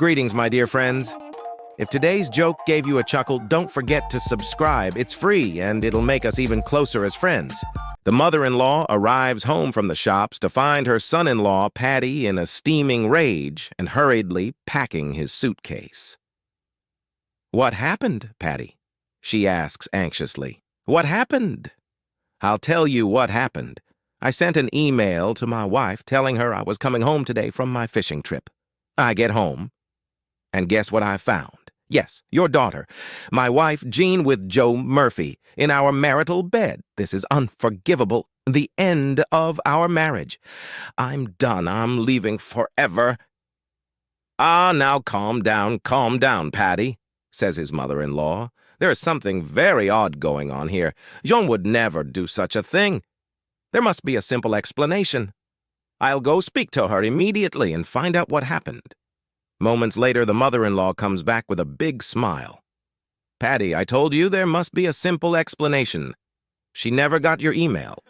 Greetings, my dear friends. If today's joke gave you a chuckle, don't forget to subscribe. It's free, and it'll make us even closer as friends. The mother-in-law arrives home from the shops to find her son-in-law, Paddy, in a steaming rage and hurriedly packing his suitcase. "What happened, Paddy?" she asks anxiously. "What happened?" "I'll tell you what happened. I sent an email to my wife telling her I was coming home today from my fishing trip. I get home, and guess what I found? Yes, your daughter, my wife Jean with Joe Murphy, in our marital bed. This is unforgivable. The end of our marriage. I'm done. I'm leaving forever." "Ah, now calm down, Paddy," says his mother-in-law. "There is something very odd going on here. Jean would never do such a thing. There must be a simple explanation. I'll go speak to her immediately and find out what happened." Moments later, the mother-in-law comes back with a big smile. "Paddy, I told you there must be a simple explanation. She never got your email."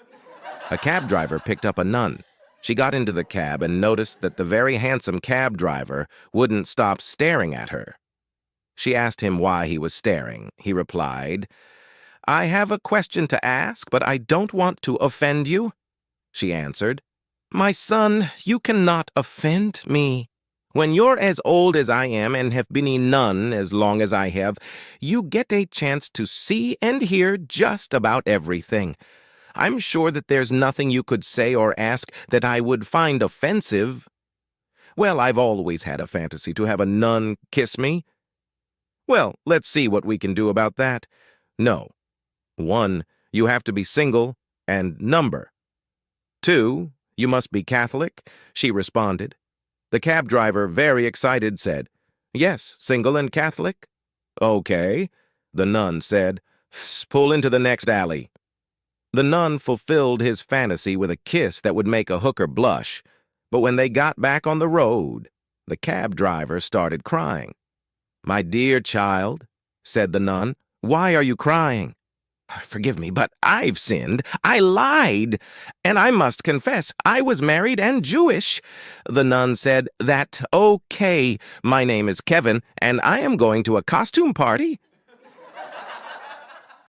A cab driver picked up a nun. She got into the cab and noticed that the very handsome cab driver wouldn't stop staring at her. She asked him why he was staring. He replied, "I have a question to ask, but I don't want to offend you." She answered, "My son, you cannot offend me. When you're as old as I am and have been a nun as long as I have, you get a chance to see and hear just about everything. I'm sure that there's nothing you could say or ask that I would find offensive. Well, I've always had a fantasy to have a nun kiss me. Well, let's see what we can do about that. No. 1, you have to be single and number. 2, you must be Catholic," she responded. The cab driver, very excited, said, "Yes, single and Catholic." "Okay," the nun said. "Pull into the next alley." The nun fulfilled his fantasy with a kiss that would make a hooker blush, but when they got back on the road, the cab driver started crying. "My dear child," said the nun, "why are you crying?" "Forgive me, but I've sinned. I lied. And I must confess, I was married and Jewish." The nun said, "That's okay. My name is Kevin, and I am going to a costume party."